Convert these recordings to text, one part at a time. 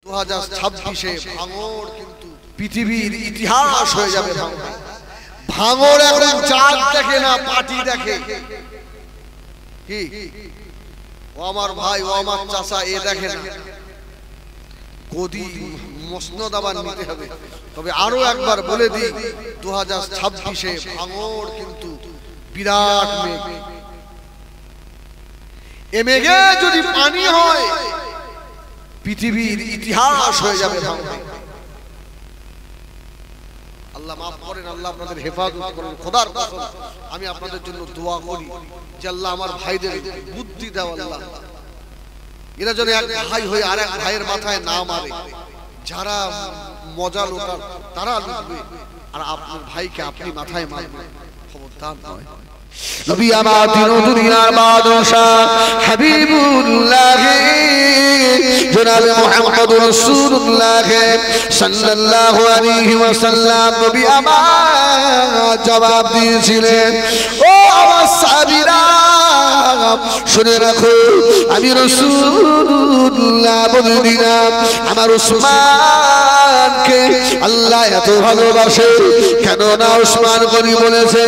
2026-এ ভাঙড় কিন্তু পৃথিবীর ইতিহাস হয়ে যাবে। ভাঙড় এখন চাঁদ দেখে না, পাটি দেখে। কি ও আমার ভাই, ও আমার চাচা, এ দেখে না। গদি মসনদ আবার নিতে হবে। তবে আরো একবার বলে দিই, 2026-এ ভাঙড় কিন্তু বিরাট মেঘ। এ মেঘে যদি পানি হয়, পৃথিবীর ইতিহাস হয়ে যাবে ভাঙড়ে। আল্লাহ মাফ করেন, আল্লাহ আপনাদের হেফাজত করেন। খোদার কসম আমি আপনাদের জন্য দোয়া করি যে আল্লাহ আমার ভাইদের বুদ্ধি দাও। আল্লাহ এরা যেন এক ভাই হয়ে আর এক ভাইয়ের মাথায় না মারে। যারা মজা লোটার তারা লিখবে, আর আপনার ভাইকে আপনি মাথায় মারবেন, খবরদার নয়। নবী আমার দিন দুনিয়ার বাদশা হাবিবুল্লাহ জনাবে মুহাম্মদুর রাসূলুল্লাহ সাল্লাল্লাহু আলাইহি ওয়াসাল্লাম নবী আমার জবাব দিয়েছিলেন, ও আমার সাহাবীরা শুনে রাখো, আমি রাসূলুল্লাহ বলে দিলাম আমার উসমানকে আল্লাহ এত ভালোবাসে। কেন না উসমান গনি বলেছে,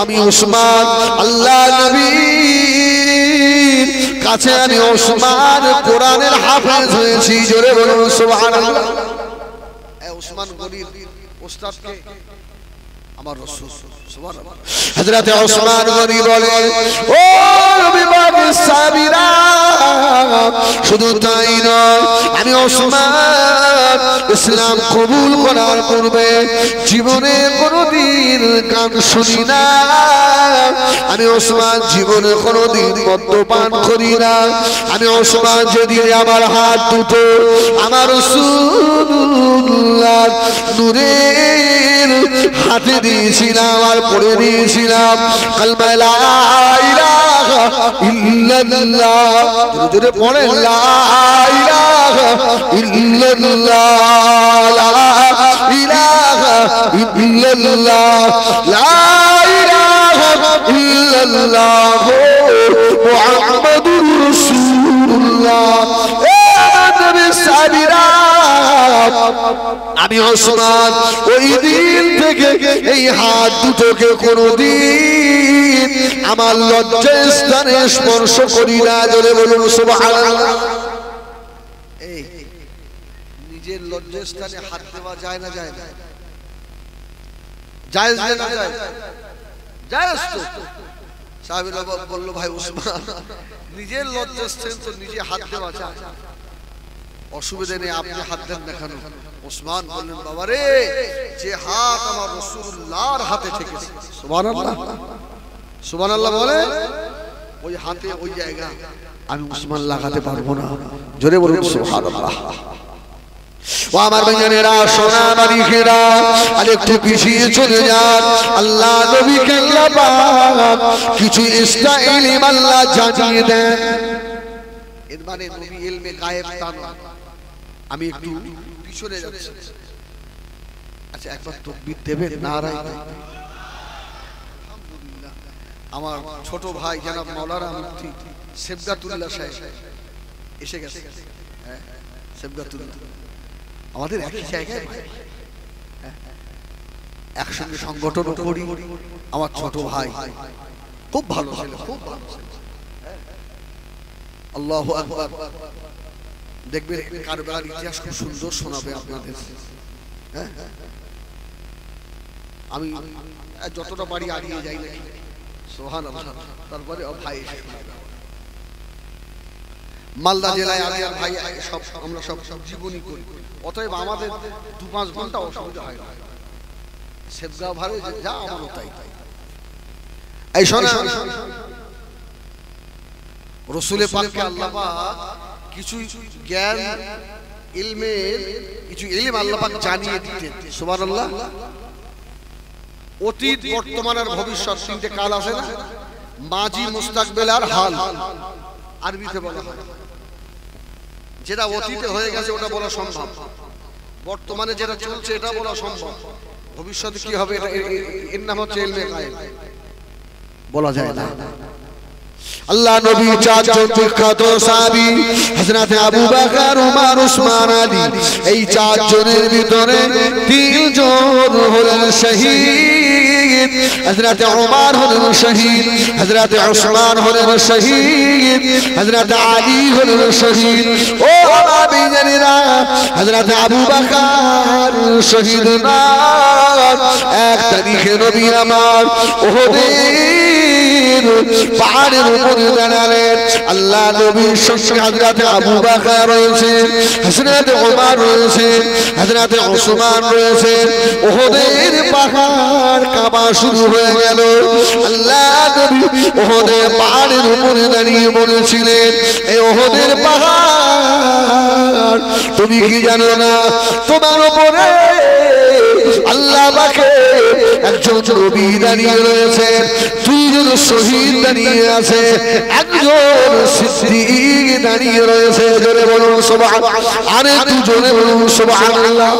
আমি উসমান আল্লাহ নবীর কাছে আমি উসমান কোরআনের হাফেজ হয়েছি। জোরে বলুন সুবহানাল্লাহ। উসমান গনির ওস্তাদকে আমার রাসূল সুবহানাল্লাহ। হযরত উসমান গনি বলে, ও নবী পাকের সাহাবীরা, শুধু তাই নয়, আমি উসমান ইসলাম কবুল করার পূর্বে জীবনে কোনোদিন গান শুনি না। আমি উসমান জীবনে কোনোদিন মদ্যপান করি না। আমি উসমান যেদিন আমার হাত দুটো আমার রাসূলুল্লাহ নূরের হাতে দিয়েছিলাম আর পড়ে দিয়েছিলাম কালমা লা ইলাহা ইল্লাল্লাহ, জোরে পড়ে লা ইলাহা ইল্লাল্লাহ, লা ইলাহা ইল্লাল্লাহ, লা ইলাহা ইল্লাল্লাহ মুহাম্মাদুর রাসূলুল্লাহ। আমি উসমান ওই দিন থেকে এই হাত দুটোকে কোনদিন আমার লজ্জার স্থানে স্পর্শ করি না। জোরে বলুন সুবহানাল্লাহ। এই নিজের লজ্জার স্থানে হাত দেওয়া যায় না? যায় না? জায়েজ না জায়েজ? জায়েজ তো। সাহাবীরা বলল, ভাই উসমান নিজের লজ্জার স্থানে তো নিজে হাত দেওয়া যায়, অসুবিধা নেই, আপনি হাত দেন না কেন? উসমান বললেন, বাবা রে, যে হাত আমার রাসূলুল্লাহর হাতে ঠেকেছে, সুবহানাল্লাহ সুবহানাল্লাহ বলে, ওই হাতে ওই জায়গা আমি উসমান লাগাতে পারবো না। জোরে বলুন সুবহানাল্লাহ। ও আমার ভাইয়েরা, সোনা মানিকেরা, আর একটু পিছিয়ে চলে যান। আল্লাহ নবীকে আল্লাহ পাক কিছু ইসরাঈল আল্লাহ জানিয়ে দেন। এর মানে নবী ইলমে গায়েব তা নয়। আমি একটু পিছনে যাচ্ছি। আচ্ছা, একবার তাকবীর দেবেন? নারায়ে আলহামদুলিল্লাহ। আমার ছোট ভাই জনাব মাওলানা মুফতি সেবগাতুল্লাহ সাহেব এসে গেছে। হ্যাঁ, সেবগাতুল্লাহ আমাদের একই জায়গায়, একসঙ্গে সংগঠন করি। আমার ছোট ভাই খুব ভালো ছেলে, খুব ভালো ছেলে। আল্লাহু আকবার। দেখবেন কারবালার ইতিহাস খুব সুন্দর শোনাবে আপনাদের। হ্যাঁ, আমি যতটা পারি এগিয়ে যাই না, সুবহানাল্লাহ। তারপরে ভাই এসে শোনাবে। মালদা জেলায় আমি আর ভাই সব আমরা সব জীবনী করি, অতএব আমাদের 2-5 ঘন্টা অসুবিধা হয় না। সেবগাঁও ভালো যা আমারও তাই। এই শোনা, রাসূলে পাককে আল্লাহ পাক কিছু জ্ঞান ইলমের কিছু ইলম আল্লাহ পাক জানিয়ে দিতেন। সুবহানাল্লাহ। অতীত, বর্তমান আর ভবিষ্যৎ তিনটে কাল আছে না? মাজি, মুস্তাকবিল আর হাল আরবিতে বলা হয়। যেটা অতীতে হয়ে গেছে ওটা বলা সম্ভব, বর্তমানে যেটা চলছে এটা বলা সম্ভব, ভবিষ্যতে কি হবে এর নাম হচ্ছে ইলমে গায়েব, বলা যায় না। আল্লাহ নবী চারজন বিখ্যাত সাহাবী হযরত আবু বকর ওমর ওসমান আলী এই চারজনের ভিতরে তিনজন হলেন শহীদ হযরত ওমর হলেন শহীদ হযরত ওসমান হলেন শহীদ হযরত আলী হলেন শহীদ ও নবী জানেরা হযরত আবু বকর শহীদ না এক তারিখে নবী আমার উহুদের পাহাড়ের উপরে দাঁড়ালেন আল্লাহ নবীর সঙ্গে হযরত আবু বকর রয়েছে হযরত ওমর রয়েছে হযরত ওসমান রয়েছে উহুদের পাহাড় কাঁপা শুরু হয়ে গেল আল্লাহ নবী উহুদের পাহাড়ের উপরে দাঁড়িয়ে বলেছিলেন এই উহুদের পাহাড় তুমি কি জানো না তোমার উপরে আল্লাহ পাকে একজন নবী দাঁড়িয়ে রয়েছে দুইজন শহীদ দাঁড়িয়ে আছে একজন সিদ্দিক দাঁড়িয়ে রয়েছে জোরে বলুন সুবহানাল্লাহ আরে দুজনে বলুন সুবহানাল্লাহ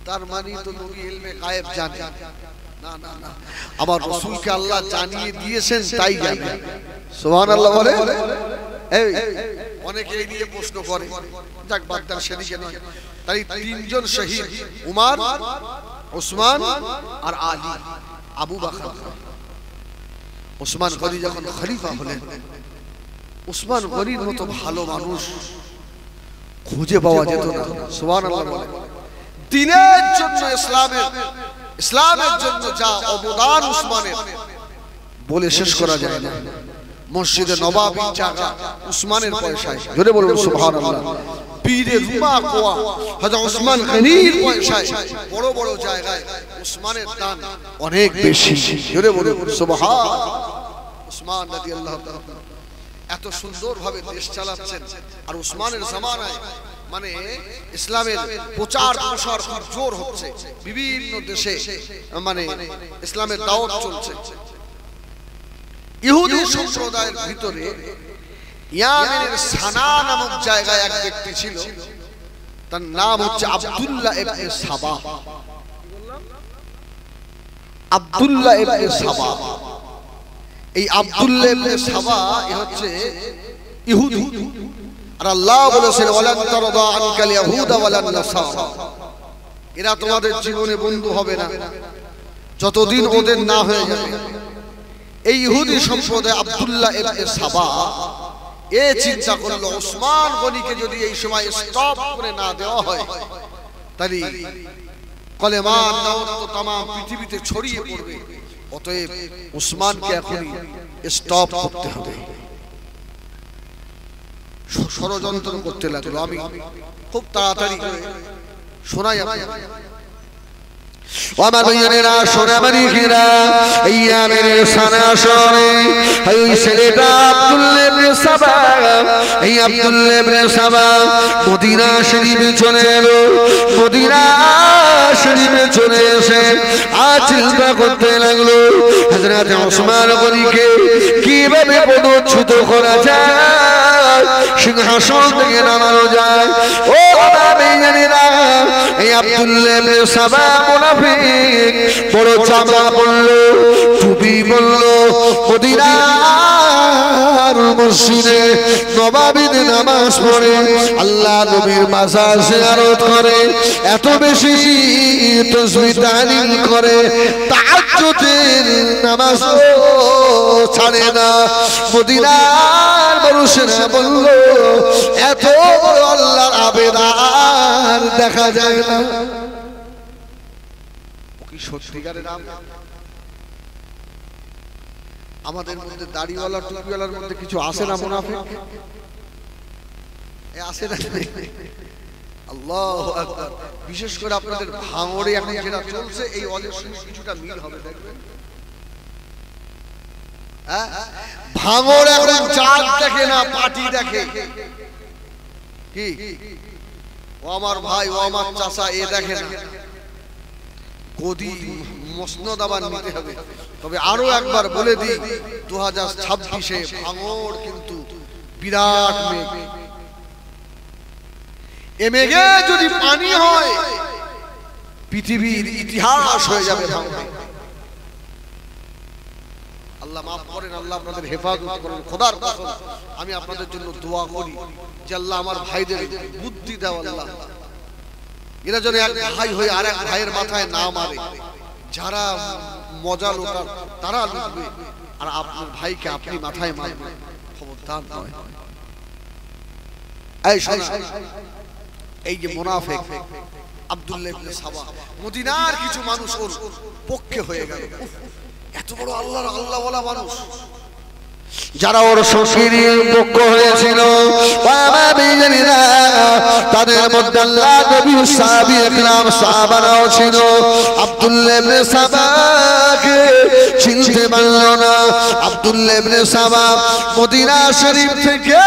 তার মানে তো নবী ইলমে গায়েব জানে না না না আমার রাসূলকে আল্লাহ জানিয়ে দিয়েছেন তাই জানে সুবহানাল্লাহ বলে এই অনেকে এই নিয়ে প্রশ্ন করে যাক বাগদার সেদিকে নয় তাই তিনজন শহীদ উমর ওসমান আর আলী আবু বকর ওসমান গনি যখন খলিফা হলেন ওসমান গনির মতো ভালো মানুষ খুঁজে পাওয়া যেত না সুবহানাল্লাহ বলে দ্বীনের জন্য ইসলামের জন্য যা অবদান ওসমানের বলে শেষ করা যায় না মসজিদে নবাবী জায়গা ওসমানের পয়সায় জোরে বলুন সুবহানাল্লাহ পীরে রুমা কোয়া হযরত ওসমান গনির পয়সায় বড় বড় জায়গায় ওসমানের দান অনেক বেশি জোরে বলুন সুবহানাল্লাহ ওসমান রাদিয়াল্লাহু তাআলা এত সুন্দরভাবে দেশ চালাচ্ছেন আর ওসমানের জামানায় মানে ইসলামের প্রচার প্রসার খুব জোর হচ্ছে বিভিন্ন দেশে মানে ইসলামের দাওয়াত চলছে ইহুদি সম্প্রদায়ের ভিতরে ইয়ামেনের সানা নামক জায়গায় এক ব্যক্তি ছিল তার নাম হচ্ছে আব্দুল্লাহ ইবনে সাবা আব্দুল্লাহ ইবনে সাবা এই আব্দুল্লাহ ইবনে সাবা এ হচ্ছে ইহুদি আর আল্লাহ বলেছেন ওয়ালান তারদা আনকাল ইয়াহুদা ওয়ালান নাসারা এরা তোমাদের জীবনে বন্ধু হবে না যতদিন ওদের না হয়ে যাবে এই ইহুদি সম্প্রদায় আব্দুল্লাহ ইবনে সাবা এ চিন্তা করলো ওসমান গনিকে যদি এই সময় স্টপ করে না দেওয়া হয় তাহলে কলেমার দাওয়াত তো तमाम পৃথিবীতে ছড়িয়ে পড়বে অতএব ওসমানকে এখনই স্টপ করতে হবে ষড়যন্ত্র করতে লাগলো আমি খুব তাড়াতাড়ি শোনাই আপনাদের ওয়ামাদিনেরা সোনামানিকেরা ইয়ামের সানা শহরে ওই ছেলেটা আব্দুল্লাহ ইবনে সাবা এই আব্দুল্লাহ ইবনে সাবা মদিনা শরীফে চলে এলো মদিনা শরীফে চলে এসে আর চিন্তা করতে লাগলো হযরত ওসমান গনিকে কিভাবে পদচ্যুত করা যায় সিংহাসন থেকে নামানো যায় ও আমিনেরা এই আব্দুল্লাহ ইবনে সাবা মুনাফিক বড় চামড়া পরলো টুপি পরলো মদিনার মসজিদে নবাবিতে নামাজ পড়ে আল্লাহ নবীর মাজার জিয়ারত করে এত বেশি তাসবিহ তাহলিল করে তাহাজ্জুদের নামাজ ছাড়ে না মদিনার মানুষেরা বলল এত বড় আল্লাহর আবেদন দেখা যায় না কি সত্যিকারের নাম আমাদের মধ্যে দাড়িওয়ালা টুপিওয়ালার মধ্যে কিছু আসে না মুনাফিক এ আসে না আল্লাহু আকবার বিশেষ করে আপনাদের ভাঙড়ে এখন যেটা চলছে এই ওয়াজের সঙ্গে কিছুটা মিল হবে দেখবেন হ্যাঁ ভাঙড় এখন জাত দেখে না পার্টি দেখে কি ও আমার ভাই ও আমার চাচা এ দেখে না গদি মসনদ আবার নিতে হবে তবে আরো একবার বলে দিই 2026-এ ভাঙড় কিন্তু বিরাট মেঘ এ মেঘে যদি পানি হয় পৃথিবীর ইতিহাস হয়ে যাবে ভাঙড়ে আল্লাহ মাফ করেন, আল্লাহ আপনাদের হেফাজত করেন। খোদার কসম আমি আপনাদের জন্য দোয়া করি যে আল্লাহ আমার ভাইদের বুদ্ধি দাও আল্লাহ, এরা যেন এক ভাই হয়ে আর এক ভাইয়ের মাথায় না মারে। যারা মজা লোটার তারা লুটবে, আর আপনার ভাইকে আপনি মাথায় মারবেন, খবরদার নয়। এই যে মুনাফিক আব্দুল্লাহ ইবনে সাবা, মদিনার কিছু মানুষ ওর পক্ষে হয়ে গেল। এত বড় আল্লাহর আল্লাহওয়ালা মানুষ, যারা ওর শ্বশুরের পক্ষ হয়েছিল, তাদের মধ্যে আল্লাহ নবী সাহাবী একরাম সাহাবারাও ছিল। আব্দুল্লাহ ইবনে সাবাকে চিনতে পারল না। আব্দুল্লাহ ইবনে সাবা মদিনা শরীফ থেকে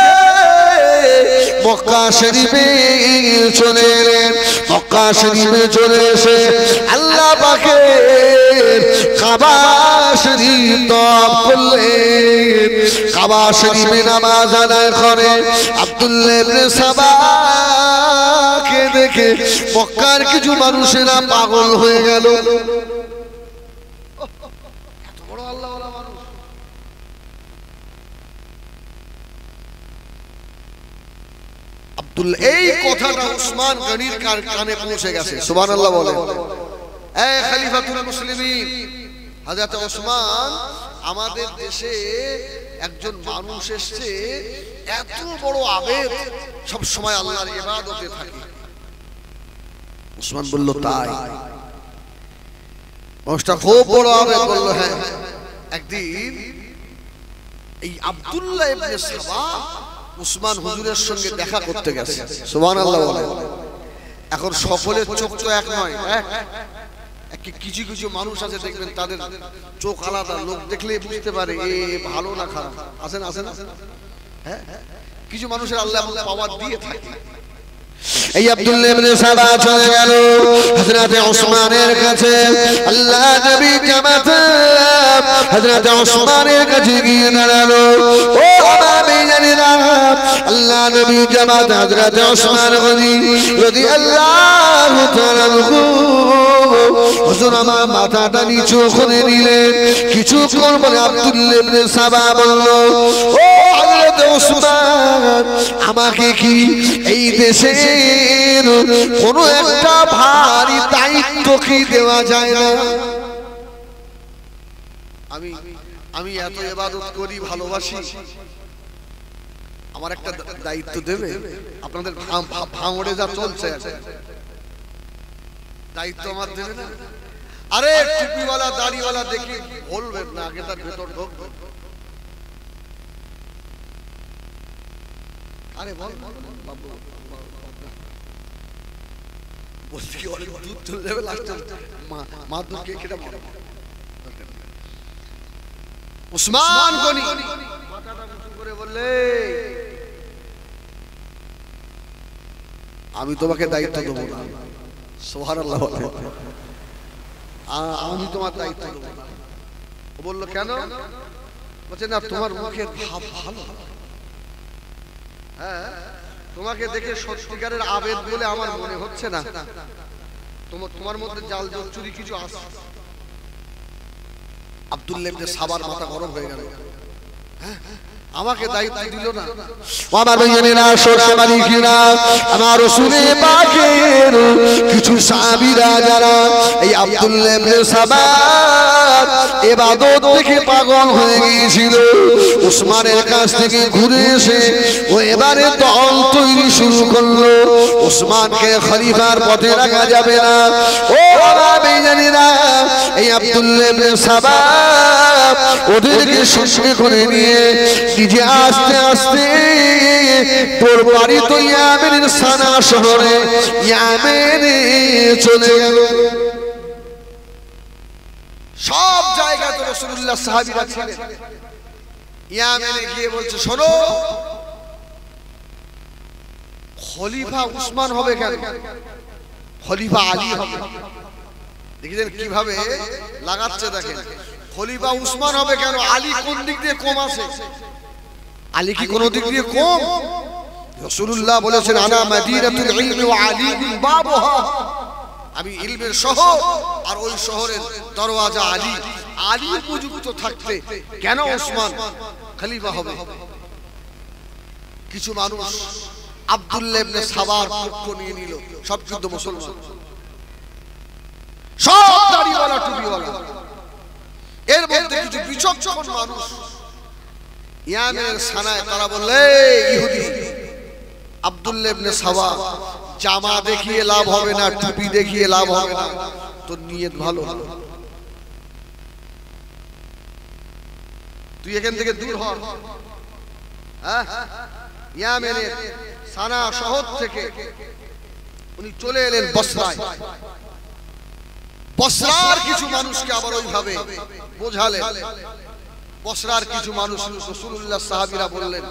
মক্কা শরীফে চলে এলেন। মক্কা শরীফে চলে এসে আল্লাহ পাকের কাবা শরীফ তওয়াফ করলেন। কাবা শরীফে নামাজ আদায় করে আব্দুল্লাহ ইবনে সাবাকে দেখে মক্কার কিছু মানুষেরা পাগল হয়ে গেল। এত বড় আল্লাহওয়ালা মানুষ। আব্দুল্লাহ, এই কথাটা উসমান গনির কানে পৌঁছে গেছে। সুবহানাল্লাহ বলেন। এই খলিফাতুল মুসলিমিন হযরত ওসমান, আমাদের দেশে একজন মানুষ এসেছে, এত বড় আবেদ, সব সময় আল্লাহর ইবাদতে থাকে। ওসমান বলল, তাই? মানুষটা খুব বড় আবেদ। বলল, হ্যাঁ। একদিন এই আব্দুল্লাহ ইবনে সাবা উসমান হুজুরের সঙ্গে দেখা করতে গেছে। সুবহানাল্লাহ বলেন। এখন সকলের চোখ তো এক নয়, কিছু কিছু মানুষ আছে দেখবেন তাদের চোখ আলাদা, লোক দেখলে বুঝতে পারে এ ভালো না খারাপ। আছেন আছেন হ্যাঁ, কিছু মানুষের আল্লাহ পাওয়ার দিয়ে থাকে। এই আব্দুল্লাহ ইবনে সাবা চলে গেল হযরত ওসমানের কাছে। আল্লাহ নবী জামাতে হযরত ওসমানের কাছে গিয়ে দাঁড়ালো। ও আমি জানি না, আল্লাহ নবী জামাতে হযরত ওসমান গনি রাদিয়াল্লাহু তাআলা হুজুর আমার মাথাটা নিচু করে নিলেন। কিছুক্ষণ পরে আব্দুল্লাহ ইবনে সাবা বলল, ও হযরত ওসমান, আমাকে কি এই দেশে কোন একটা ভারী দায়িত্ব কি দেওয়া যায় না? আমি এত ইবাদত করি, ভালোবাসি, আমার একটা দায়িত্ব দেবে? আপনাদের ভাঙড়ে যা চলছে দায়িত্ব আমার দেবে না? আরে টুপিওয়ালা দাড়িওয়ালা দেখি বলবেন না, আগে তার ভেতর ঢোক। আরে বল বাবু, বলছি কি অনেক দুধ চলে যাবে, লাস্টে মা দুধকে কেটে মারো। উসমান গনি মাথাটা উঁচু করে বললে, আমি তোমাকে দায়িত্ব দেবো না। সুবহানাল্লাহ, আমি তোমার দায়িত্ব দেবো না। ও বললো, কেন? বলছে, না তোমার মুখের ভাব ভালো, হ্যাঁ, তোমাকে দেখে সত্যিকারের আবেদ বলে আমার মনে হচ্ছে না, তোমার মধ্যে জাল চুরি কিছু আছে। আব্দুল্লাহ ইবনে সাবার মাথা গরম হয়ে গেল। হ্যাঁ, আমাকে দায়িত্ব দিল না। আমার ভাইয়েরা, সোনা মালিকেরা, আমার রাসূলের পাকের কিছু সাহাবীরা যারা এই আব্দুল্লাহ ইবনে সাবা ইবাদত দেখে পাগল হয়ে গিয়েছিল, ওসমানের কাছ থেকে ঘুরে এসে ও এবারে দল তৈরি শুরু করলো। ওসমানকে খলিফার পথে রাখা যাবে না। ও আমি জানি না, এই আব্দুল্লাহ ইবনে সাবা ওদেরকে সঙ্গে করে নিয়ে নিজে আস্তে আস্তে তোর বাড়ি তো ইয়ামেনের সানা শহরে ইয়ামেনে চলে গেল। সব জায়গায় তো রাসূলুল্লাহ সাহাবীরা ছিলেন। ইয়ামেনে গিয়ে বলছে, শোনো, খলিফা উসমান হবে কেন? খলিফা আলী হবে। দেখেছেন কিভাবে লাগাচ্ছে? দেখেন, খলিফা উসমান হবে কেন? আলী কোন দিক দিয়ে কম আছে? আলী কি কোন দিক দিয়ে কম? রাসূলুল্লাহ বলেছেন, আনা মাদিনাতুল ইলমি ওয়া আলী বাবুহা, আমি ইলমের শহর আর ওই শহরের দরওয়াজা আলী। আলী উপযুক্ত থাকতে কেন ওসমান খলিফা হবে? কিছু মানুষ আব্দুল্লাহ ইবনে সাবার পক্ষ নিয়ে নিল, সব কিন্তু মুসলমান, সব দাড়িওয়ালা টুপিওয়ালা। এর মধ্যে কিছু বিচক্ষণ মানুষ ইয়ামেনের সানায় তারা বললে, ইহুদি আব্দুল্লাহ ইবনে সাবা, জামা দেখিয়ে লাভ হবে না, টুপি দেখিয়ে লাভ হবে না, তোর নিয়ত ভালো, তুই এখান থেকে দূর হ। ইয়ামেনের সানা শহর থেকে উনি চলে এলেন বসরায়। বসরার কিছু মানুষকে আবার ওইভাবে বোঝালেন। বসরার কিছু মানুষ রাসূলুল্লাহ সাহাবীরা বললেন,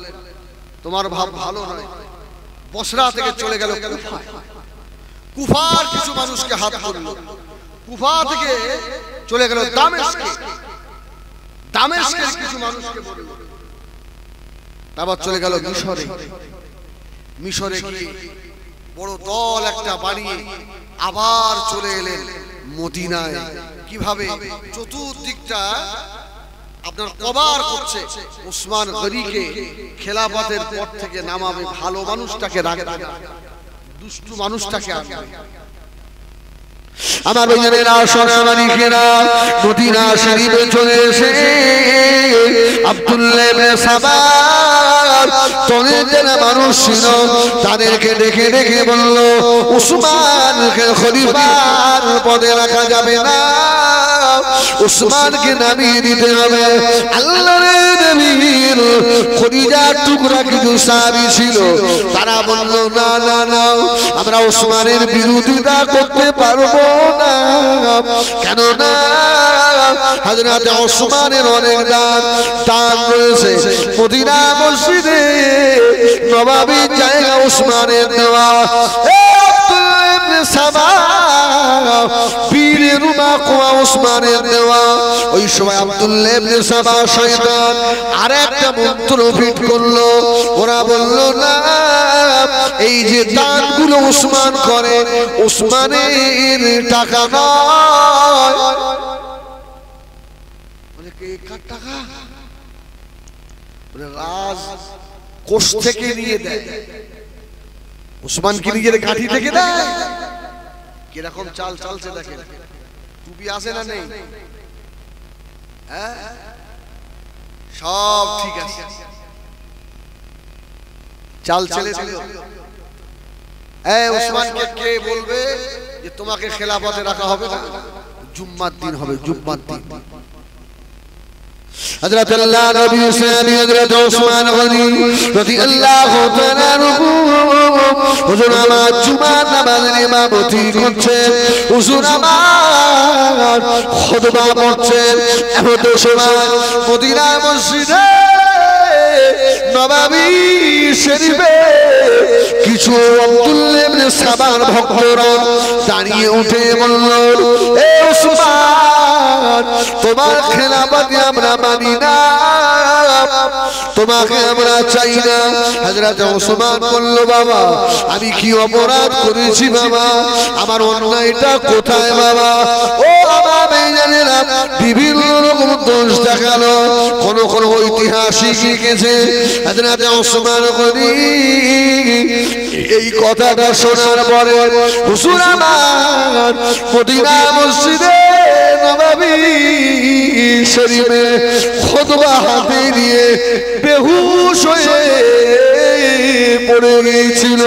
তোমার ভাব ভালো নয়। বসরা থেকে চলে গেল কুফায়। কুফার কিছু মানুষকে হাত ধরল। কুফা থেকে চলে গেল দামেস্কে। দামেস্কের কিছু মানুষকে বলল। তারপর চলে গেল মিশরে। মিশরে গিয়ে বড় দল একটা বানিয়ে আবার চলে এলেন মদিনায়। কিভাবে? চতুর্দিকটা আপনার কভার করছে। ওসমান গনিকে খেলাফতের পর থেকে নামাবে, ভালো মানুষটাকে রাখবে, দুষ্টু মানুষটাকে আনবে। আমার ভাইয়েরা সোনামানিকেরা, মদিনা শরীফে চলে এসে আব্দুল্লাহ ইবনে সাবা তনের যারা মানুষ ছিল তাদেরকে ডেকে ডেকে বলল, উসমানকে খলিফার পদে রাখা যাবে না, উসমানকে নামিয়ে দিতে হবে। আল্লাহর নবীর খলিজার টুকরা কিছু সাহাবী ছিল, তারা বলল, না না না, আমরা উসমানের বিরোধিতা করতে পারবো না, কেননা হযরত ওসমানের অনেক দান রয়েছে। মদিনা মসজিদে নববীর জায়গা ওসমানের দেওয়া। আব্দুল্লাহ ইবনে সাবা বীরের মাকওয়া ওসমানের দেওয়া। ওই সময় আব্দুল্লাহ ইবনে সাবা শয়তান আরেকটা মন্ত্র ফিট করলো। ওরা বলল, না, এই যে দানগুলো ওসমান করে, ওসমানের টাকা নয়। বলে কে কার টাকা? বলে রাজ কোষ থেকে নিয়ে দেয়, ওসমান কি নিজের ঘাঁটি থেকে দেয়? কিরকম চাল চালছে দেখেন। টুপি আছে না নেই? হ্যাঁ, সব ঠিক আছে, চাল ছেলে দিল। এই ওসমানকে কে বলবে যে তোমাকে খেলাফতে রাখা হবে না? জুম্মার দিন হবে, জুম্মার দিন। হযরত আল্লাহ নবী সাহেব হযরত ওসমান গনি রাদিয়াল্লাহু তাআলা আনহু হুজুর আমার জুমার নামাজের ইমামতি করছেন, হুজুর আমার খুতবা পড়ছেন। এমন সময় মদিনা মসজিদে নববী শরীফে কিছু আব্দুল্লাহ ইবনে সাবার ভক্তরা দাঁড়িয়ে উঠে বলল, এ ওসমান, তোমার খেলাফতে আমরা মানি না, তোমাকে আমরা চাই না। হযরত ওসমান বলল, বাবা, আমি কি অপরাধ করেছি বাবা? আমার অন্যায়টা কোথায় বাবা? ও বাবা, বেজানেরা বিভিন্ন রকম দোষ দেখালো। কোন কোন ঐতিহাসিক লিখেছে হযরত ওসমান গনি এই কথাটা শোনার পরে হুজুর আমার মদিনা মসজিদে নববী শরীফে খুতবা হাতে নিয়ে বেহুশ হয়ে পড়ে গিয়েছিল।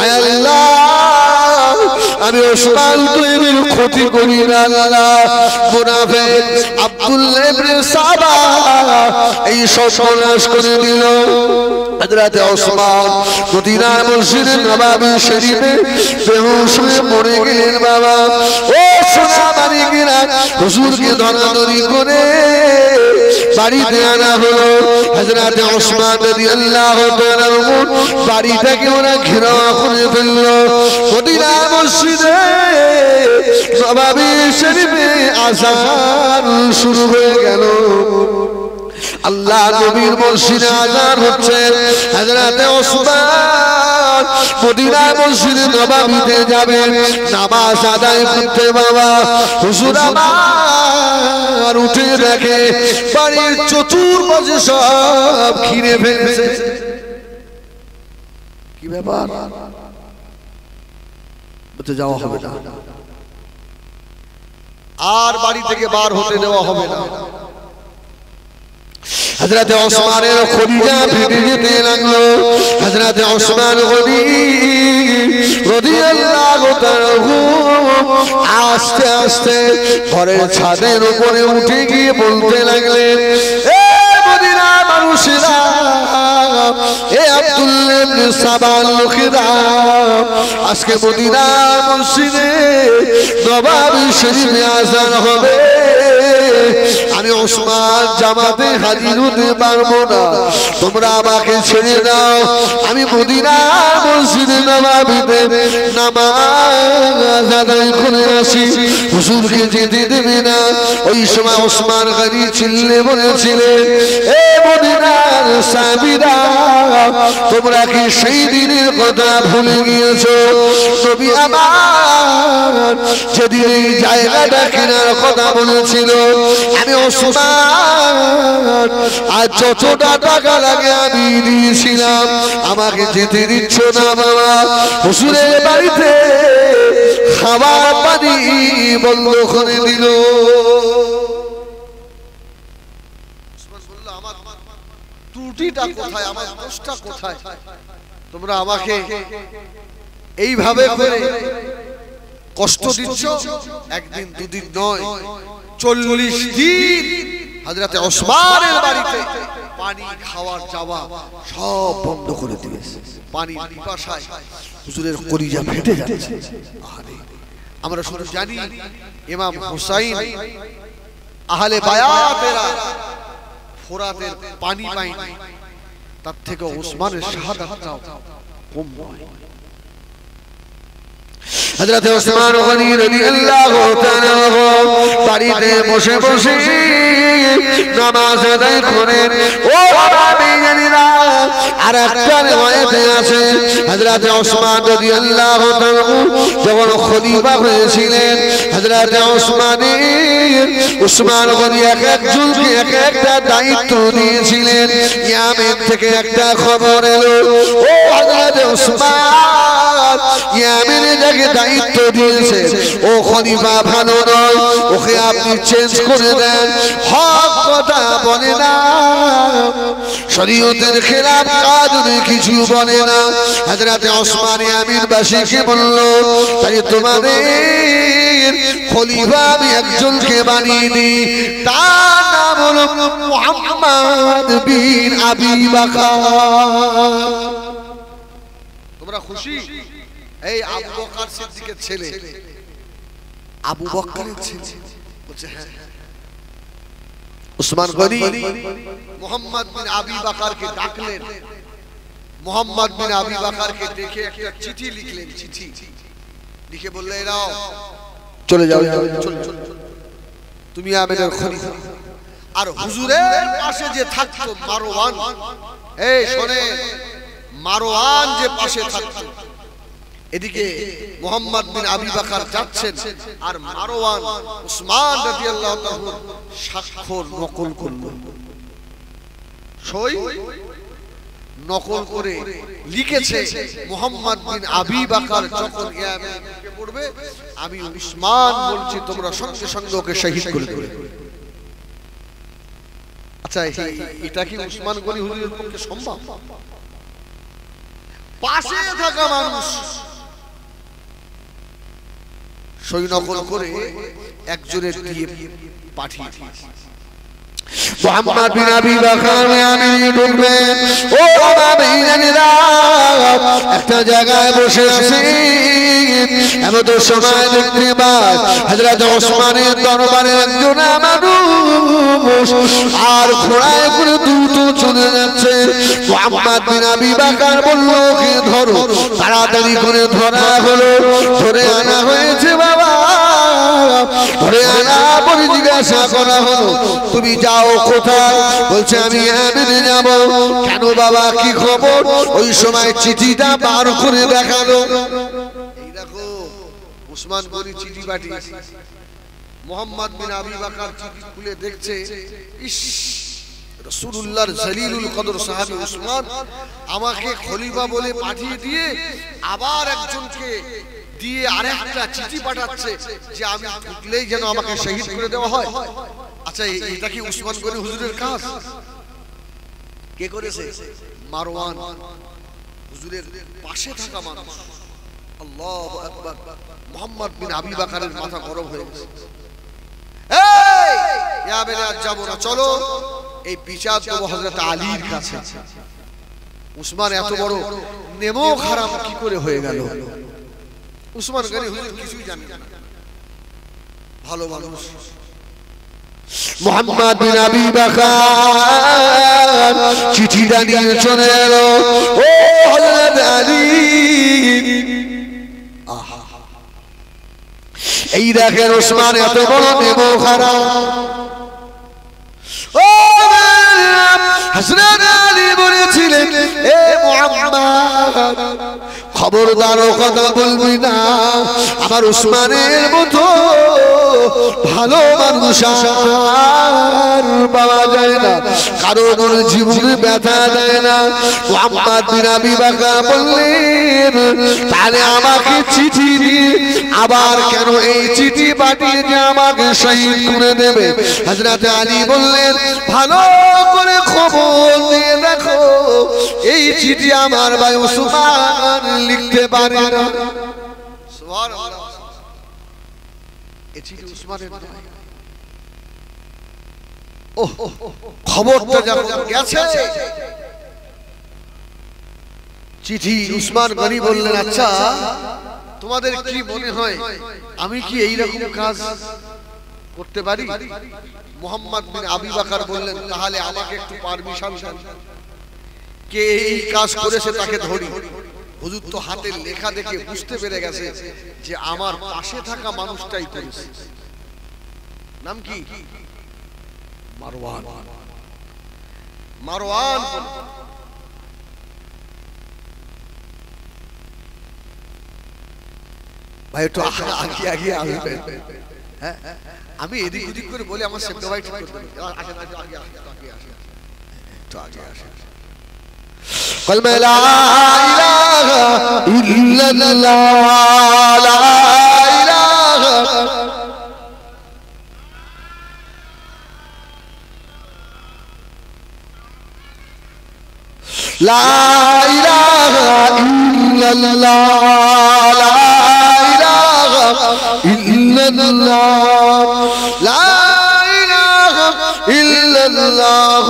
আয় আল্লাহ, আমি ওসমান তুমির ক্ষতি করি না আল্লাহ। মুনাফিক আব্দুল্লাহ ইবনে সাবা এই সর্বনাশ করে দিল। হযরত ওসমান মদিনা মসজিদে নববী শরীফে বেহুশ হয়ে পড়ে গেলেন বাবা। ও সোনামানিকেরা, হুজুরকে ধরাধরি করে বাড়িতে আনা হলো। হযরত ওসমান রাদিয়াল্লাহু তাআলা বাড়িটাকে ওরা ঘেরাও করে ফেলল। মদিনা মসজিদে নববী শরীফে আযান শুরু হয়ে গেল। আল্লাহ নবীর মসজিদে আযান হচ্ছে। হযরত ওসমান মদিনা মসজিদে নববীতে যাবেন নামাজ আদায় করতে বাবা। হুজুর আমার আর উঠে দেখে বাড়ির চতুর্পাশে সব ঘিরে ফেলেছে। কি ব্যাপার? বলতে যাওয়া হবে না, আর বাড়ি থেকে বার হতে দেওয়া হবে না। হযরত ওসমানের খলিজা ফেটে যেতে লাগলো। হযরত ওসমান গনি রাদিয়াল্লাহু তাআলা আস্তে আস্তে ঘরের ছাদের উপরে উঠে গিয়ে বলতে লাগলেন, এ মদিনার মানুষেরা, এ আব্দুল্লাহ ইবনে সাবার লোকেরা, আজকে মদিনার মসজিদে নববী শরীফে আযান হবে। আমি ওসমান জামাতে হাজির হতে পারবো না, তোমরা আমাকে ছেড়ে দাও, আমি মদিনার মসজিদে নববীতে নামাজ আদায় করে আসি। হুজুরকে যেতে দেবে না। ওই সময় ওসমান গনি চিল্লে বলেছিলেন, এ মদিনার সাহাবীরা, তোমরা কি সেই দিনের কথা ভুলে গিয়েছো? নবী আমার যেদিন এই জায়গাটা কেনার কথা বলেছিল, আমি ওসমান আর যতটা টাকা লাগে আমি দিয়েছিলাম, আমাকে যেতে দিচ্ছ না বাবা। হুজুরের বাড়িতে খাবার পানি বন্ধ করে দিল। আমার ত্রুটিটা কোথায়, আমার দোষটা কোথায়? তোমরা আমাকে এইভাবে করে কষ্ট দিচ্ছ। একদিন দুদিন নয়, 40 দিন হযরত ওসমানের বাড়িতে পানি খাওয়ার যাওয়া সব বন্ধ করে দিয়েছে। পানির পিপাসায় হুজুরের কলিজা ফেটে যাচ্ছে। আরে আমরা শুধু জানি ইমাম হুসাইন আহলে বায়াতেরা ফোরাতের পানি পায়নি, তার থেকে ওসমানের শাহাদাতটাও কম নয়। হযরত ওসমান গনি রাদিয়াল্লাহু তাআলা বাড়িতে বসে বসে নামাজ আদায় করেন। ও বাবা, আর একটা riwayate আছে হযরত ওসমান রাদিয়াল্লাহু তাআলা যখন খলিফা হয়েছিলেন, হযরত ওসমান গনি এক একজনকে এক একটা দায়িত্ব দিয়েছিলেন। ইয়ামেন থেকে একটা খবর এলো, ও হযরত ওসমান ইয়ামেনে যাকে দায়িত্ব দিয়েছে ও খলিফা ভালো নয়, ওকে আপনি চেঞ্জ করে দেন। হক কথা বলে না, শরীয়তের খেলাফ কাজ কিছু বলে না। হযরত ওসমান ইয়ামিনবাসীকে বলল, তাই তোমাদের খলিফা আমি একজনকে বানিয়ে দিই, তার নাম হলো মুহাম্মদ বিন আবি বকর। তোমরা খুশি? এই আবু বকর সিদ্দিকের ছেলে, আবু বকরের ছেলে বলছে হ্যাঁ। ওসমান গনি মুহাম্মদ বিন আবি বকরকে ডাকলেন। মুহাম্মদ বিন আবি বকরকে দেখে একটা চিঠি লিখলেন। চিঠি লিখে বললেন, এরাও চলে যাও, তুমি আমিনের খলিফা। আর হুজুরের পাশে যে থাকতো মারওয়ান, এই শোনে, মারওয়ান যে পাশে থাকতো, এদিকে মুহাম্মদ বিন আবি বকর যাচ্ছেন, আর মারওয়ান উসমান রাদিয়াল্লাহু তাআলা স্বাক্ষর নকল করল, সই নকল করে লিখেছে, মুহাম্মদ বিন আবি বকর যখন ইয়ামেনকে পড়বে, আমি উসমান বলছি, তোমরা সঙ্গে সঙ্গে ওকে শহীদ করে দেবে। আচ্ছা, এটা কি উসমান গনি হুজুরের পক্ষে সম্ভব? পাশে থাকা মানুষ সই নকল করে একজনের দিয়ে পাঠিয়ে দিয়েছে। মুহাম্মদ বিন আবি বকর আমি ঢুকবেন। ও বাবাইরা, একটা জায়গায় বসে আছি, এমন সময় দেখতে পাই হযরত ওসমানের দরবারে একজন মানুষ আর ঘোড়ায় করে দ্রুত চলে যাচ্ছে। মুহাম্মদ বিন আবি বকর বলল, ওকে ধরো। তাড়াতাড়ি করে ধরা হলো, ধরে আনা হয়েছে। বাবা, ধরে আনা পরে জিজ্ঞাসা করা হলো, তুমি যাও কোথায়? বলছে আমি ইয়ামেনে যাব। কেন বাবা, কি খবর? ওই সময় চিঠিটা বার করে দেখালো। এই দেখো, উসমান গনি চিঠি পাঠিয়েছে। মোহাম্মদ বিন আবি বকর চিঠি খুলে দেখছে, ইস, রাসূলুল্লাহর জলিলুল কদর সাহাবী উসমান আমাকে খলিফা বলে পাঠিয়ে দিয়ে আবার একজনকে দিয়ে আরেকটা চিঠি পাঠাচ্ছে যে আমি ঢুকলেই যেন আমাকে শহীদ করে দেওয়া হয়। আচ্ছা, এটা কি উসমান গনি হুজুরের কাজ? কে করেছে? মারওয়ান, হুজুরের পাশে থাকা মানুষ। আল্লাহু আকবার। মোহাম্মদ বিন আবি বকরের মাথা গরম হয়ে গেছে। এই ইয়া বেলাল, যাবো না, চলো এই বিচার দেব হযরত আলীর কাছে। উসমান এত বড় নেমো খারাপ কি করে হয়ে গেল? উসমান গনি হুজুর কিছুই জানেন না, ভালো মানুষ। মোহাম্মদ বিন আবি বকর চিঠিটা নিয়ে চলে এল। ও হযরত আলী, এই দেখেন উসমান এত বড় নেমো খারাপ। ও হযরত আলী বলেছিলেন, এ মুহাম্মদ, খবরদার কথা বলবি না, আমার উসমানের মতো ভালো মানুষ আর পাওয়া যায় না, কারোর জীবনে ব্যথা দেয় না। মুহাম্মদ বিন আবি বকর বললেন, তাহলে আমাকে চিঠি দিয়ে আবার কেন এই চিঠি পাঠিয়ে যে আমাকে শহীদ করে দেবে? হযরত আলী বললেন, ভালো করে খবর নিয়ে দেখো, এই চিঠি আমার ভাই উসমান লিখতে পারে না। সুবহানাল্লাহ। এই চিঠি উসমানের নয়। ওহ, খবরটা যখন গেছে, চিঠি উসমান গনি বললেন, আচ্ছা তোমাদের কি মনে হয় আমি কি এই রকম কাজ করতে পারি? মোহাম্মদ বিন আবি বকর বললেন, তাহলে আমাকে একটু পারমিশন দেন, কে এই কাজ করেছে তাকে ধরি। হুজুর তো হাতের লেখা দেখে বুঝতে পেরে গেছে যে আমার পাশে থাকা মানুষটাই করেছে। নাম কি? মারওয়ান। মারওয়ান ভাই একটু আগে আগে আসবেন। হ্যাঁ, আমি এদিক ওদিক করে বলে আমার সেপ্টা ভাই ঠিক করতে পারি। আসেন, আগে আসেন, একটু আগে আসেন। কলমা লা ইলাহা ইল্লাল্লাহ, লা ইলাহা, লা ইলাহা ইল্লাল্লাহ, লা ইলাহা ইল্লাল্লাহ, লা ইলাহা ইল্লাল্লাহ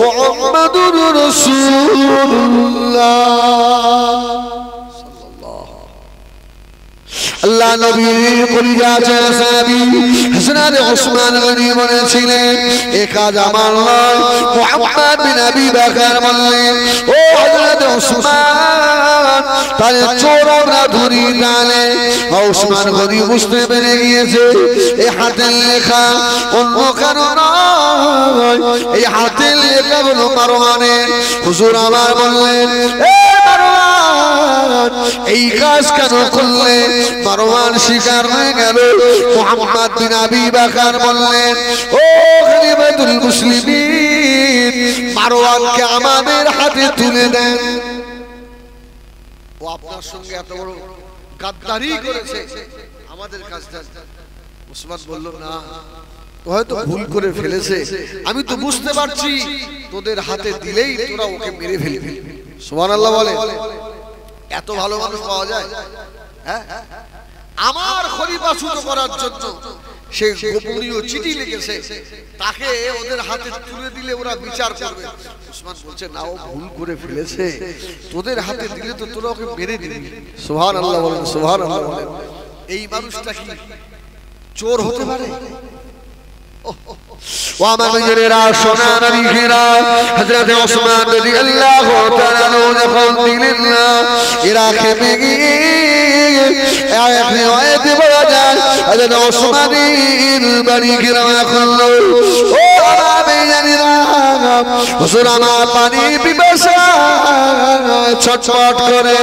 মুহাম্মাদুর রাসূলুল্লাহ। আল্লাহ নবীর কলিজা সাহাবী হযরত ওসমান গনি বলেছিলেন, এ কাজ আমার নয়। মুহাম্মদ বিন আবি বকর বললেন, ও হযরত ওসমান, তাহলে চোর আমরা ধরি নালে। ওসমান গনি বুঝতে পেরে গিয়েছে এই হাতের লেখা অন্য কারো নয়, এই হাতের লেখা হলো মারওয়ানের। হুজুর আমার বললেন, এ মারওয়ান, এই কাজ কেন করলে? মারওয়ান শিকার হয়ে গেল। মুহাম্মদ বিন আবি বকর বললেন, ও খলিফাতুল মুসলিমিন, মারওয়ানকে আমাদের হাতে তুলে দেন। ও আপনার সঙ্গে এত বড় গাদ্দারি করেছে, আমাদের কাজটা। উসমান বলল, না, হয়তো ভুল করে ফেলেছে, আমি তো বুঝতে পারছি তোদের হাতে দিলেই তোরা ওকে মেরে ফেলবি। সুবহানাল্লাহ বলে। এত ভালো মানুষ পাওয়া যায়? হ্যাঁ, আমার খলিফা ছুটো করার জন্য সে গোপনীয় চিঠি লিখেছে, তাকে ওদের হাতে তুলে দিলে ওরা বিচার করবে। উসমান বলছে, না, ও ভুল করে ফেলেছে, তোদের হাতে দিলে তো তোরা ওকে মেরে দিবি। সুবহানাল্লাহ বলেন, সুবহানাল্লাহ বলেন। এই মানুষটা কি চোর হতে পারে? وما مجرى شنان ريخنا حضرت عثمان رضي الله تعالى عنه قول لنا إراك بيجي أخي وأنت بوجال حضرت عثمان البني كرام كله وما مجرى হুজুর আমার পানি পিপাসা ছটফট করে,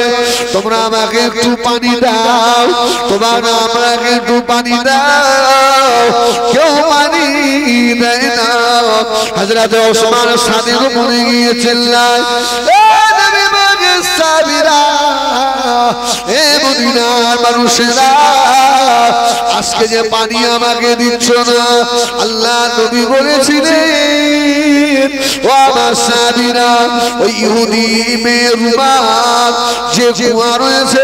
তোমরা আমাকে একটু পানি দাও, তোমরা আমাকে একটু পানি দাও। কেউ পানি দেয় না। হযরত ওসমান সাদের উপরে গিয়ে চিল্লায়, এ নবী পাকের সাহাবীরা, এ মদিনার মানুষেরা, আজকে যে পানি আমাকে দিচ্ছ না, আল্লাহ নবী বলেছিলেন ও আমার সাহাবীরা, ওই ইহুদি মেয়ে রুমা যে কুয়া রয়েছে,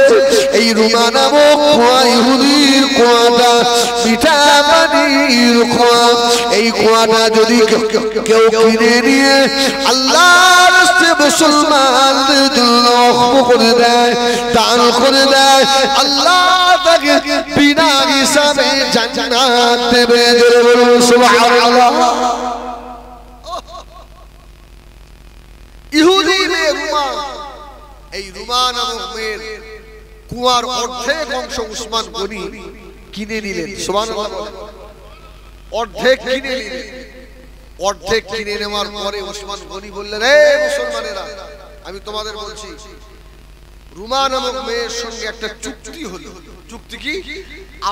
এই রুমা নামক কুয়া ইহুদির কুয়াটা মিঠা পানির কুয়া। এই কুয়াটা যদি কেউ কিনে নিয়ে আল্লাহর রাস্তায় মুসলমানদের জন্য ওয়াকফ করে দেয়, দান করে দেয়, আল্লাহ তাকে বিনা হিসাবে জান্নাত দেবে। জোরে বলুন সুবহানাল্লাহ। ইহুদি মেয়ে রুমা, এই রুমা নামক মেয়ের কুয়ার অর্ধেক অংশ উসমান গনি কিনে নিলেন। সুবহানাল্লাহ। অর্ধেক কিনে নিলেন। অর্ধেক কিনে নেওয়ার পরে উসমান গনি বললেন, হে মুসলমানেরা, আমি তোমাদের বলছি, রুমা নামক মেয়ের সঙ্গে একটা চুক্তি হলো। চুক্তি কি?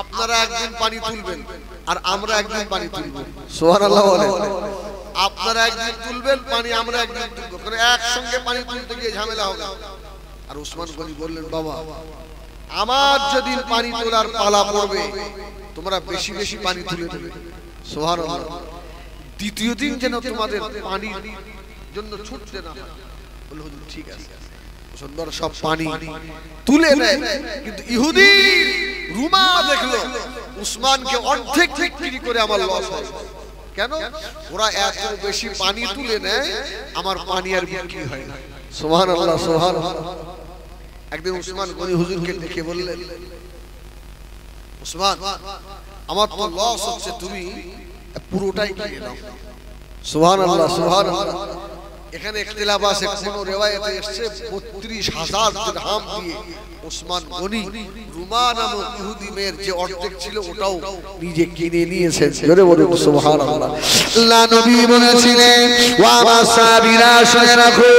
আপনারা একদিন পানি তুলবেন আর আমরা একদিন পানি তুলব। সুবহানাল্লাহ বলেন। আপনারা একদিন তুলবেন পানি, আমরা একদিন তুলবো, কারণ একসঙ্গে পানি তুলতে গিয়ে ঝামেলা হবে। আর উসমান গনি বললেন, বাবা, আমার যেদিন পানি তোলার পালা পড়বে, তোমরা বেশি বেশি পানি তুলে দেবে। সুবহানাল্লাহ। দ্বিতীয় দিন যেন তোমাদের পানির জন্য ছুটতে না হয়। বলল, হুজুর ঠিক আছে। সুন্দর সব পানি তুলে নেয়, কিন্তু ইহুদি রুমা দেখলো উসমানকে অর্ধেক বিক্রি করে আমার লস হয়। কেন? ওরা এত বেশি পানি তুলে নেয়, আমার পানি আর বিক্রি হয় না। সুবহানাল্লাহ, সুবহানাল্লাহ। একদিন উসমান গনি হুজুরকে ডেকে বললেন, উসমান, আমার তো লস হচ্ছে, তুমি পুরোটাই কিনে নাও। সুবহানাল্লাহ, সুবহানাল্লাহ। এখানে ইখতিলাফ আছে, কোন রিওয়ায়াতে এসেছে ৩২,০০০ দিরহাম দিয়ে উসমান গনি রুমা নামক ইহুদি মেয়ের যে অর্ধেক ছিল ওটাও নিজে কিনে নিয়েছেন। জোরে বলুন সুবহানাল্লাহ। আল্লাহ নবী বলেছিলেন, ওয়া আমার সাহাবীরা শুনে রাখো,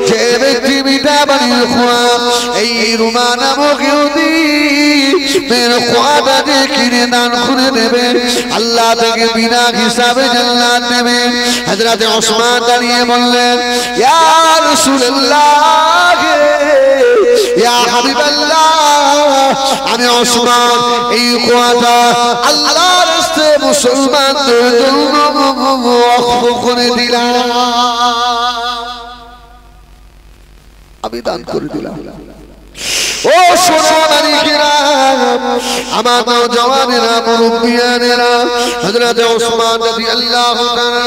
যে ব্যক্তি মিঠা পানির কুয়া এই রুমা নামক ইহুদি মেয়ের কুয়াটা যে কিনে দান করে দেবে, আল্লাহ তাকে বিনা হিসাবে জান্নাত দেবে। হযরত ওসমান দাঁড়িয়ে বললেন, ইয়া রাসূলুল্লাহ, ইয়া হাবিবাল্লাহ, আমি ওসমান এই কুয়াটা আল্লাহর রাস্তায় মুসলমানদের জন্য ওয়াকফ করে দিলাম, আমি দান করে দিলাম। ও সোনা মালিকেরা, আমার নওজওয়ানেরা, মুরব্বিয়ানেরা, হযরত ওসমান রাদিয়াল্লাহু তাআলা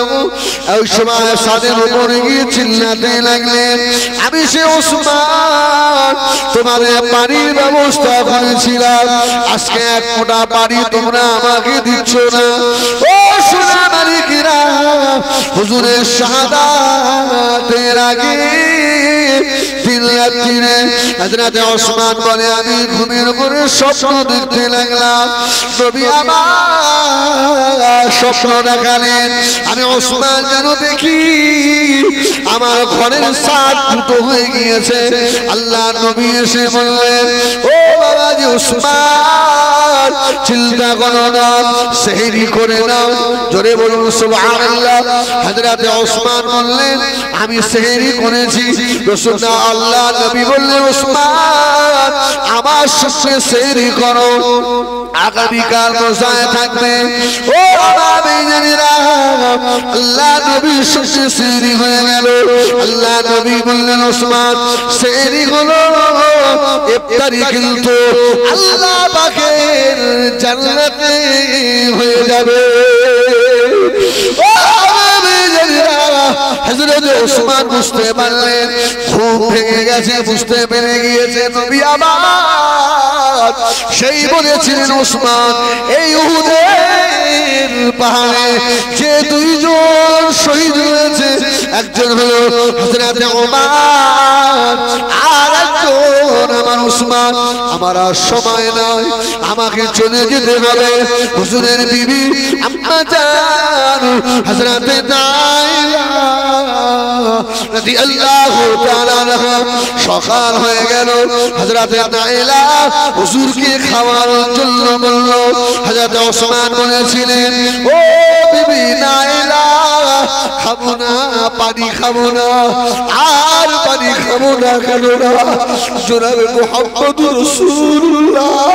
ওই সময় সাদের উপরে গিয়ে চিল্লাতে লাগলেন, আমি সে ওসমান, তোমাদের পানির ব্যবস্থা করেছিলাম, আজকে এক ফোঁটা পানি তোমরা আমাকে দিচ্ছ না। ও সোনা মালিকেরা, হুজুরের শাহাদাতের আগে দিন রাত্রিরে হযরত ওসমান বলে, আমি ঘুমের উপরে স্বপ্ন দেখতে লাগলাম, নবী আমার স্বপ্ন দেখালেন, আমি ওসমান যেন দেখি আমার ঘরের ছাদ ফুটো হয়ে গিয়েছে। আল্লাহ নবী এসে বললেন, ও বাবাজি ওসমান, চিন্তা করো না, সেহরি করে নাও। জোরে বলুন সুবহানাল্লাহ। হযরত ওসমান বললেন, আমি সেহরি করেছি। রাসূলুল্লাহ আল্লাহ নবী বললেন, ওসমান, আমার সাথে সেহরি করো, আগামীকাল রোজায় থাকবে। ও আমি জানিরা, আল্লাহ নবীর সাথে সেহরি হয়ে গেল। আল্লাহ নবী বললেন, ওসমান, সেহরি হলো ইফতারি, কিন্তু আল্লাহ পাকের জান্নাতে হয়ে যাবে। ও আমি জানিরা, হযরত ওসমান বুঝতে পারলেন ঘুম ভেঙে গেছে, বুঝতে পেরে গিয়েছে নবী আমার সেই বলেছিলেন, ওসমান, এই উহুদের পাহাড়ে যে দুইজন শহীদ হয়েছে, একজন হলো হযরত ওমর আর একজন আমার উসমান আমার আর সময় নাই, আমাকে চলে যেতে হবে। হুজুরের বিবি আম্মা জান হযরতে নাইলা রাদিয়াল্লাহু তাআলা আনহা সকাল হয়ে গেল। হযরতে নাইলা হুজুরকে খাওয়ানোর জন্য বলল। হযরত ওসমান বলেছিলেন, ও বিবি নাইলা, খাবো না, পানি খাবো না, আর পানি খাবো না কেন না, জনাবে মুহাম্মদুর রাসূলুল্লাহ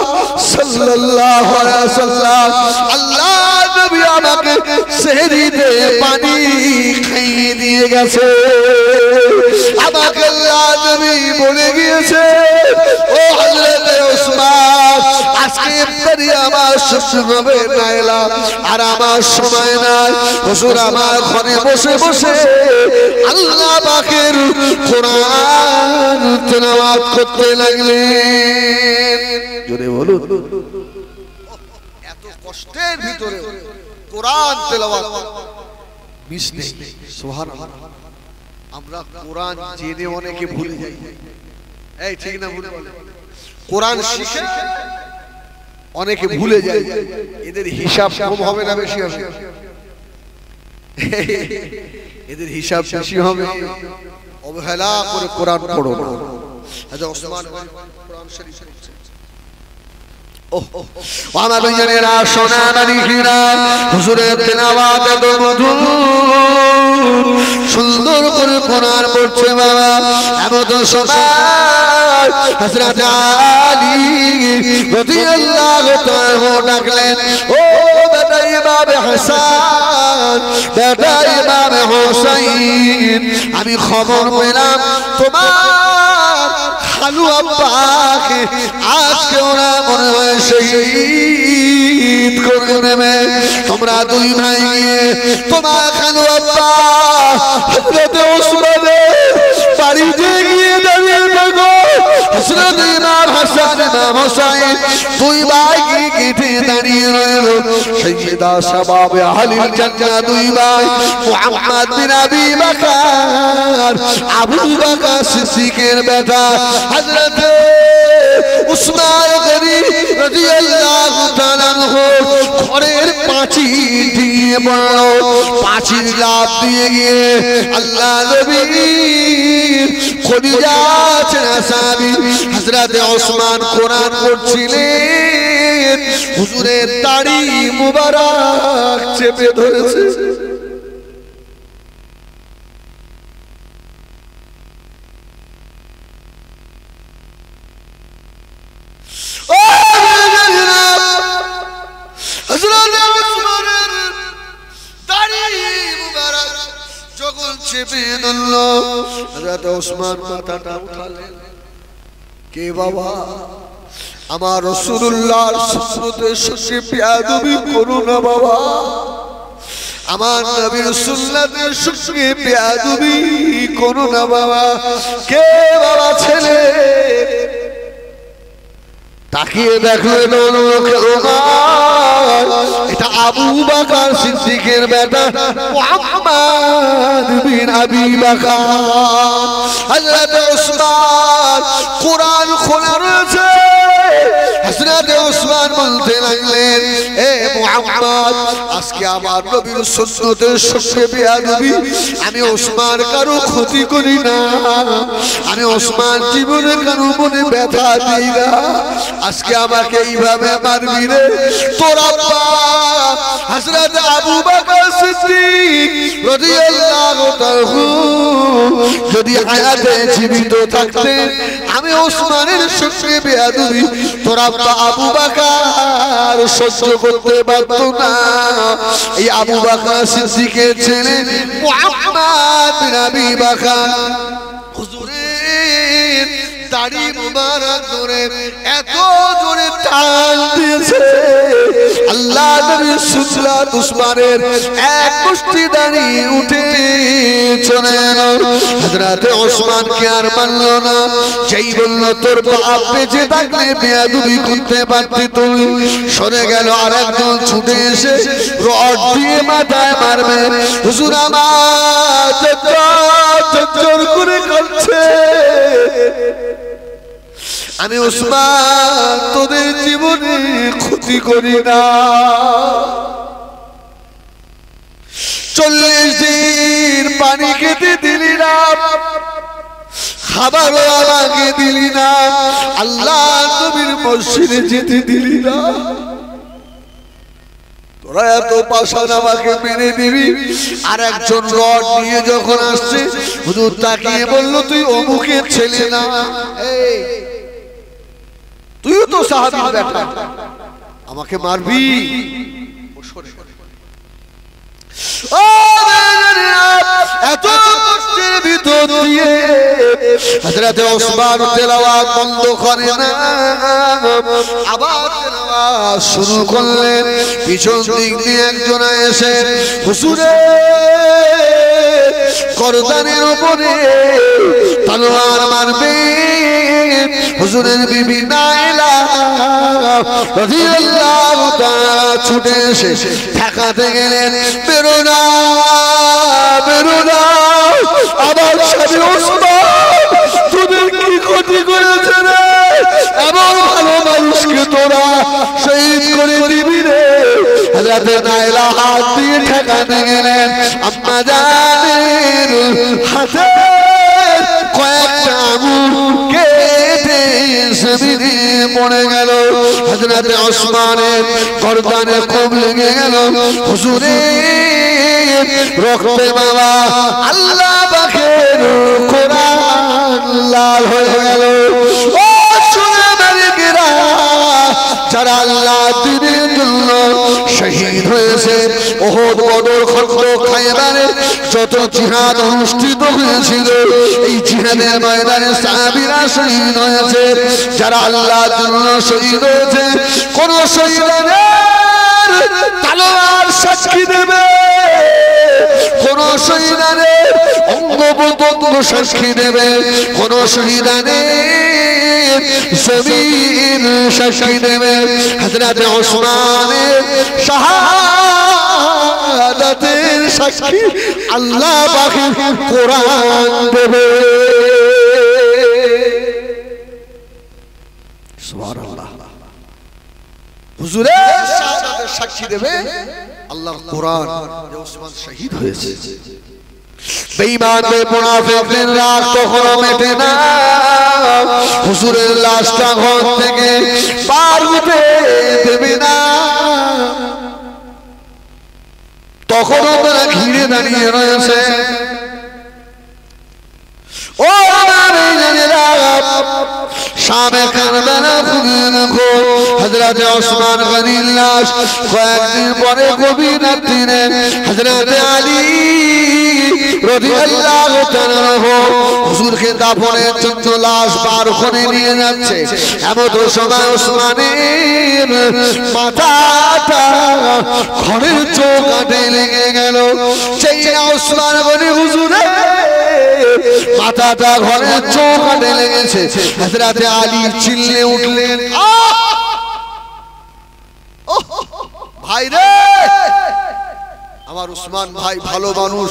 সাল্লাল্লাহু আলাইহি ওয়াসাল্লাম আল্লাহ নবী আমাকে সেহরিতে পানি খাইয়ে দিয়ে গেছে। আমাকে আল্লাহ নবী বলে গিয়েছে, ও হযরতে ওসমান, আজকে ইফতারি আমার শেষ হবে নাইলা, আর আমার সময় নাই। হুজুর আমার ঘরে বসে বসে আল্লাহ পাকের কোরআন তেলাওয়াত করতে লাগলেন। জোরে বলুন, এত কষ্টের ভিতরে কোরআন তেলাওয়াত মিস নেই। সুবহানাল্লাহ। আমরা কোরআন জেনে অনেকে ভুলে যাই, এই ঠিক না? ভুলে কোরআন শিখে অনেকে ভুলে যায়। এদের হিসাব কম হবে না বেশি হবে? এদের হিসাব বেশি হবে। অবহেলা করে কোরআন পড়ো না। আচ্ছা, ওসমান কোরআন শরীফ আমার ভাইয়েরা, সোনা মানিকেরা, হুজুরের তেলাওয়াত এত মধুর, সুন্দর করে কোরআন পড়ছে বাবা। এমন সময় হযরত আলী রাদিয়াল্লাহু তাআলা ডাকলেন, ও বেটা ইমাম হাসান, বেটা ইমাম হুসাইন, আমি খবর পেলাম তোমার খালু আব্বাকে আজকে ওরা মনে হয় শহীদ করে নেবে। তোমরা দুই ভাই গিয়ে তোমার খালু আব্বা হযরত ওসমানের বাড়িতে গিয়ে দাঁড়িয়ে থাকো। হযরত ইমাম হাসান ইমাম হুসাইন দুই ভাই গিয়ে দাঁড়িয়ে রইল। সাইয়্যিদা শাবাবে আহলিল জান্নাহ দুই ভাই মুহাম্মদ বিন আবি বকর, আবু বকর সিদ্দিকের বেটা হযরত উসমান গনি রাদিয়াল্লাহু তাআলা ঘরের পাঁচিল দিয়ে পড়ল। পাঁচিল লাফ দিয়ে গিয়ে আল্লাহ নবীর খদিজা সাহাবী হযরত ওসমান কোরআন পড়ছিলেন। হুজুরের দাড়ি মুবারক চেপে ধরেছে। কে বাবা? আমার রাসূলুল্লাহর সুন্নতের সঙ্গে বেয়াদবি করো না বাবা। আমার নবীর সুন্নতের সঙ্গে বেয়াদবি করো না বাবা। কে বাবা? ছেলে তাকিয়ে দেখলেন, এটা আবু বকর সিদ্দিকের বেটা মুহাম্মদ বিন আবি বকর। হযরত ওসমান কোরআন খোলা রয়েছে। হযরত ওসমান বলতে লাগলেন, এ মুহাম্মদ, আজকে আমার নবীর সুন্নতের সঙ্গে বেয়াদবি, আমি ওসমান কারো ক্ষতি করি না, আমি ওসমান জীবনে কারো মনে ব্যথা দিই না। আজকে আমাকে এইভাবে মারবি রে? তোর আব্বা হযরত আবু বকর সিদ্দিক রাদিয়াল্লাহু তাআলা যদি হায়াতে জীবিত থাকতেন, আমি ওসমানের সঙ্গে বেয়াদবি তোর আব্বা আবু বকর সহ্য করতে পারত না। এই আবু বকর সিদ্দিকের ছেলে মুহাম্মদ বিন আবি বকর হুজুরের দাড়ি মুবারক ধরে এত জোরে টান দিয়েছে, আল্লাহ নবী সুন্নাত উসমানের এক মুষ্টি দাড়ি উঠে চলে এলো। হযরত ওসমান কে আর মানল না। যেই বলল তোর বাপ বেঁচে থাকলে বেয়াদবি করতে পারতি তুই, সরে গেল আর একজন ছুটে এসে রড দিয়ে মাথায় মারবে। হুজুর আমার চচ্চর করে কাঁদছে। আমি ওসমান তোদের জীবনে ক্ষতি করি না। 40 দিন পানি খেতে দিলি না, খাবারও আমাকে দিলি না, আল্লাহ নবীর মসজিদে যেতে দিলি না। তোরা এত পাশান আমাকে মেনে দিবি। আর একজন রড নিয়ে যখন আসছে হুজুর তাকিয়ে বলল, তুই অমুকের ছেলে না, এই তুইও তো সাহাবীর বেটা, আমাকে মারবি? এত কষ্টের ভিতর দিয়ে হযরত ওসমান তেলাওয়াত বন্ধ করে না, আবার তেলাওয়াত শুরু করলেন। পিছন দিক দিয়ে একজন এসে হুজুরের গর্দানের উপরে তলোয়ার মারবে। হুজুরের বিবি নাইলা রাদিয়াল্লাহু তাআলা ছুটে এসে ঠেকাতে গেলেন, বেরো না বেরো না। আবার স্বামী ওসমান, তোদের কি ক্ষতি করেছে রে? এমন ভালো মানুষকে তোরা শহীদ করে দিবি রে? হযরত নাইলা হাত দিয়ে ঠেকাতে গেলেন, আম্মা জানের হাতে কয়েকটা আঙুল কেটে জমিনে পড়ে গেল। হযরত ওসমানের গর্দানে খুব লেগে গেল। হুজুরের রক্তে বাবা আল্লাহ পাকের কোরআন লাল হয়ে গেল। ও সোনা মালিকেরা, যারা আল্লাহ দ্বীনের জন্য শহীদ হয়েছে, উহুদ, বদর, খন্দক, খায়বারে যত জিহাদ অনুষ্ঠিত হয়েছিল, এই জিহাদের ময়দানে সাহাবীরা শহীদ হয়েছে। যারা আল্লাহর জন্য শহীদ হয়েছে, কোন শহীদের তলোয়ার সাক্ষী দেবে, কোন শহীদের অঙ্গ প্রত্যঙ্গ সাক্ষী দেবে, কোন শহীদের জমিন সাক্ষী দেবে। হযরত ওসমানের শাহাদাতের সাক্ষী আল্লাহ পাকের কোরআন দেবে। সুবহানাল্লাহ। হুজুরের শাহাদাতের সাক্ষী দেবে আল্লাহর কোরআন যে ওসমান শহীদ হয়েছে। বেঈমান মুনাফিকদের রাগ কখনো মেটে না। হুজুরের লাশটা ঘর থেকে পার হতে দেবে না। তখনও তারা ঘিরে দাঁড়িয়ে রয়েছে। ও শামে কারবালা হযরত ওসমান গনির লাশ কয়েকদিন পরে গভীর রাতে হযরত আলী রাদিয়াল্লাহু তাআলা হুজুরকে দাফনের জন্য লাশ বার করে নিয়ে যাচ্ছে। এমন সময় ওসমানের মাথাটা ঘরের চৌকাঠে লেগে গেল। সেই ওসমান গনি হুজুরের মাথাটা ঘরের চৌকাঠে লেগেছে। হযরত আলী চিল্লে উঠলেন, ভাই রে, আমার ওসমান ভাই ভালো মানুষ,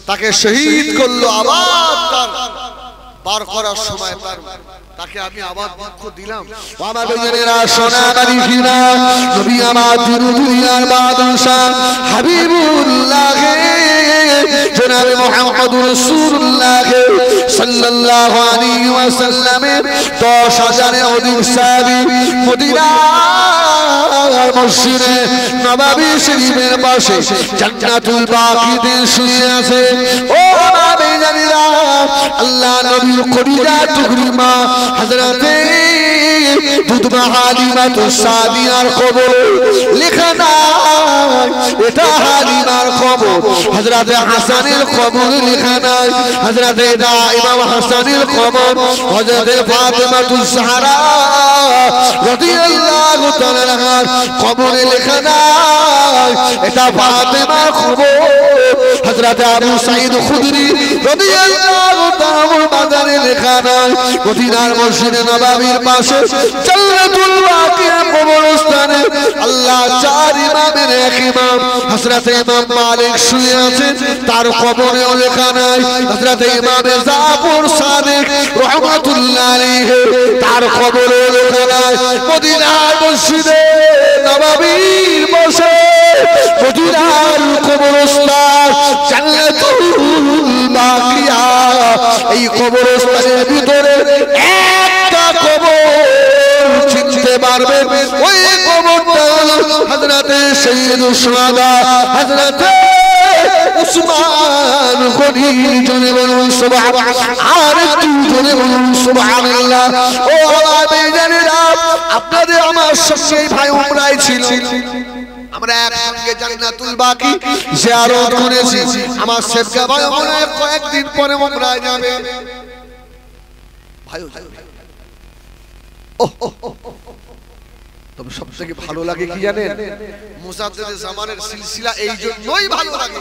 তাকে শহীদ করলো, আবার তার বার করার সময় তাকে আমি আবার দুঃখ দিলাম। আমার ভাইয়েরা, সোনার ফিরা নবী আমার দুনিয়ার বাদশা হাবিবুল্লাহ জনাবে মুহাম্মদুর রাসূলুল্লাহ সাল্লাল্লাহু আলাইহি ওয়াসাল্লামের 10,000 অধিক সাহাবী মদিনার মসজিদে নববী শরীফের পাশে জান্নাতুল বাকিতে শুয়ে আছে। ও নবী জানিরা, আল্লাহ নবী করিজা টুকরিমা হযরতে দুধমা হালিমাতুস সাদিয়ার কবর লেখা নাই, এটা হালিমার কবর। হযরতে হাসানের কবর লেখা নাই, হযরতে ইমাম হাসানের কবর। হযরতে ফাতেমাতুস জাহরা রাদিয়াল্লাহু তাআলা কবরে লেখা নাই এটা ফাতেমার খবর। হযরত আবু সাঈদ খুদরি রাদিয়াল্লাহু তাআলা বাজারে লেখা নাই মদিনার মসজিদে নববীর পাশে জান্নাতুল বাকিয়া কবরস্থানে আল্লাহ চার ইমামের এক ইমাম হযরত ইমাম মালিক শুয়ে আছেন, তার কবরেও লেখা নাই হযরত ইমাম জাফর সাদিক রাহমাতুল্লাহ আলাইহি, তার কবরেও লেখা নাই মদিনার মসজিদে নববীর পাশে মদিনার কবরস্থান জান্নাতুল বাকিয়া। এই কবরস্থানের ভিতরে একটা কবর চিনতে পারবে, ওই কবরটা হলো হযরত সাইয়্যিদুশ শুহাদা হযরত উসমান গনি। জনে বলুন সুবহানাল্লাহ, আর একটু জনে বলুন সুবহানাল্লাহ। ও আমার ভাইজানেরা, আপনাদের আমার সঙ্গে ভাই উমরায় ছিল, আমরা একসঙ্গে জান্নাতুল বাকি জিয়ারত করেছি। আমার শেখা ভাই মনে হয় কয়েকদিন পরে উমরায় যাবে। ভাইও যাবে। তবে সবথেকে ভালো লাগে কি জানেন? মুজাদ্দিদে জামানের সিলসিলা এই জন্যই ভালো লাগে।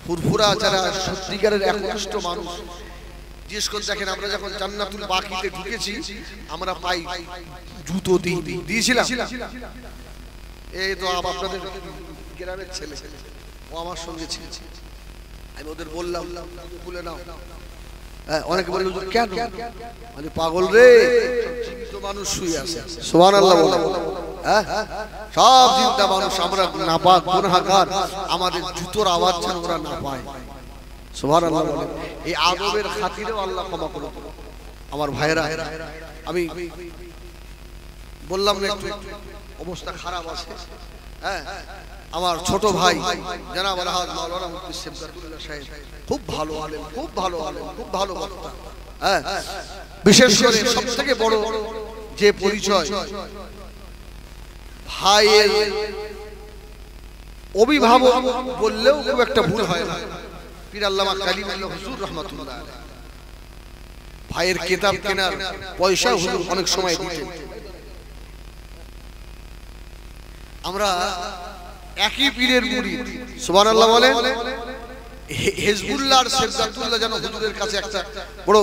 ফুরফুরা যারা সত্যিকারের একনিষ্ঠ মানুষ, জিজ্ঞেস করে দেখেন, আমরা যখন জান্নাতুল বাকিতে ঢুকেছি আমরা পাই জুতো দিয়েছিলাম। এই তো আপনাদের গ্রামের ছেলে, ও আমার সঙ্গে ছিল, আমি ওদের বললাম খুলে নাও। অনেকে বলে কেন, মানে পাগল রে, জীবিত মানুষ শুয়ে আছে। সুবহানাল্লাহ বলে, সব জিন্দা মানুষ, আমরা নাপাক গুনাহগার, আমাদের জুতোর আওয়াজ যেন ওরা না পায়। সুবহানাল্লাহ বলে, এই আদবের খাতিরেও আল্লাহ ক্ষমা করে দেন। আমার ভাইরা, আমি বললাম না একটু অবস্থা খারাপ আছে। আমার ছোট ভাই জনাব আলহাজ মাওলানা মুফতি সিবগাতুল্লাহ সাহেব খুব ভালো আলেম, খুব ভালো আলেম, খুব ভালো বক্তা। বিশেষ করে সবথেকে বড় যে পরিচয়, ভাইয়ের অভিভাবক বললেও খুব একটা ভুল হয় না, পীর আল্লামা কালিমুল্লাহ হুজুর রাহমাতুল্লাহ আলাইহি। ভাইয়ের কিতাব কেনার পয়সা হুজুর অনেক সময় দিতেন। আমরা একই পীরের মুরিদ। সুবহানাল্লাহ বলেন। হিজবুল্লাহ আর সিবগাতুল্লাহ যেন হুজুরের কাছে একটা বড়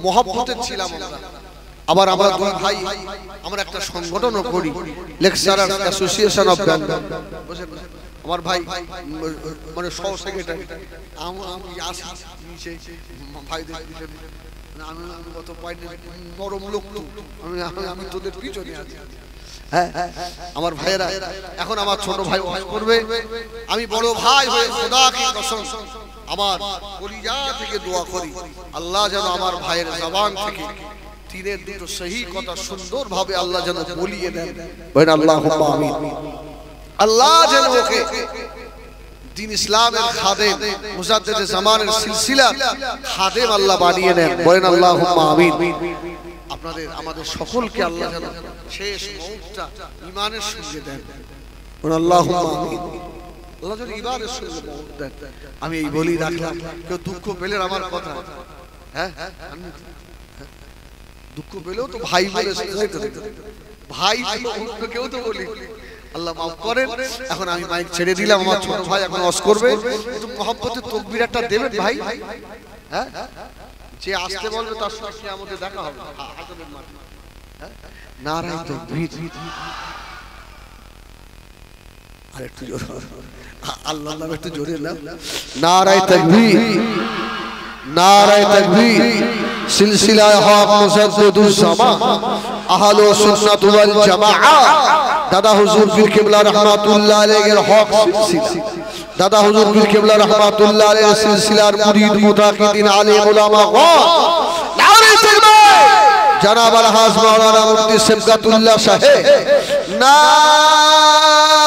মহব্বতের ছিলাম আমরা। আবার আমরা দুই ভাই, আমরা একটা সংগঠনও করি, লেকচারার অ্যাসোসিয়েশন অফ বেঙ্গল। আমার ভাই মানে সহ সেক্রেটারি, আমি আসি নিচে ভাইদের পিছনে, আমি কত পয়েন্ট নরম লোক, আমি তোদের পিছনে আছি। আমার ভাইয়েরা, এখন আমার ছোট ভাই ওয়াজ করবে, আমি বড় ভাই হয়ে খোদা কি কসম আমার কলিজা থেকে দোয়া করি আল্লাহ যেন আমার ভাইয়ের জবান থেকে তিনের দুটো সহি কথা সুন্দরভাবে আল্লাহ যেন বলিয়ে দেন। বলেন আল্লাহুম্মা আমিন। আল্লাহ যেন ওকে দিন ইসলামের খাদেম, মুজাদ্দিদে জামানের সিলসিলা খাদেম আল্লাহ বানিয়ে নেন। বলেন আল্লাহুম্মা আমিন। আপনাদের আমাদের সকলকে আল্লাহ যেন শেষ মওতটা ঈমানের সঙ্গে দেন। বলেন আল্লাহুম্মা আমিন। আল্লাহ যেন ঈমানের সঙ্গে মওত দেন। আমি এই বলি রাখলাম, কেউ দুঃখ পেলে আমার কথা, দুঃখ পেলেও তো ভাই বলে ভাই, অন্য কেউ তো বলি, আল্লাহ মাফ করেন। এখন আমি মাইক ছেড়ে দিলাম, আমার ছোট ভাই এখন ওয়াজ করবে, একটু মহব্বতের তাকবীর একটা দেবেন ভাই। যে আসতে বলবে তার সঙ্গে কিয়ামতে দেখা হবে আযাবের মাঠে। নারায়ে তাকবীর। আর একটু জোরে আল্লাহর নামে একটু জোরে না, নারায়ে তাকবীর, নারায়ে তাকবীর। সিলসিলায়ে হক মুজাদ্দিদুজ জামান আহলে সুন্নাত ওয়াল জামাআহ দাদা হুজুর পীর কিবলা রাহমাতুল্লাহ আলাইহির হক সিলসিলা, দাদা হুজুর পীর কিবলা রাহমাতুল্লাহ আলাইহির সিলসিলার মুরিদ মুতাকিদিন আলেম উলামা গণ, নারায়ে তাকবীর। জনাব আলহাজ মাওলানা মুফতি সিবগাতুল্লাহ সাহেব, নারায়ে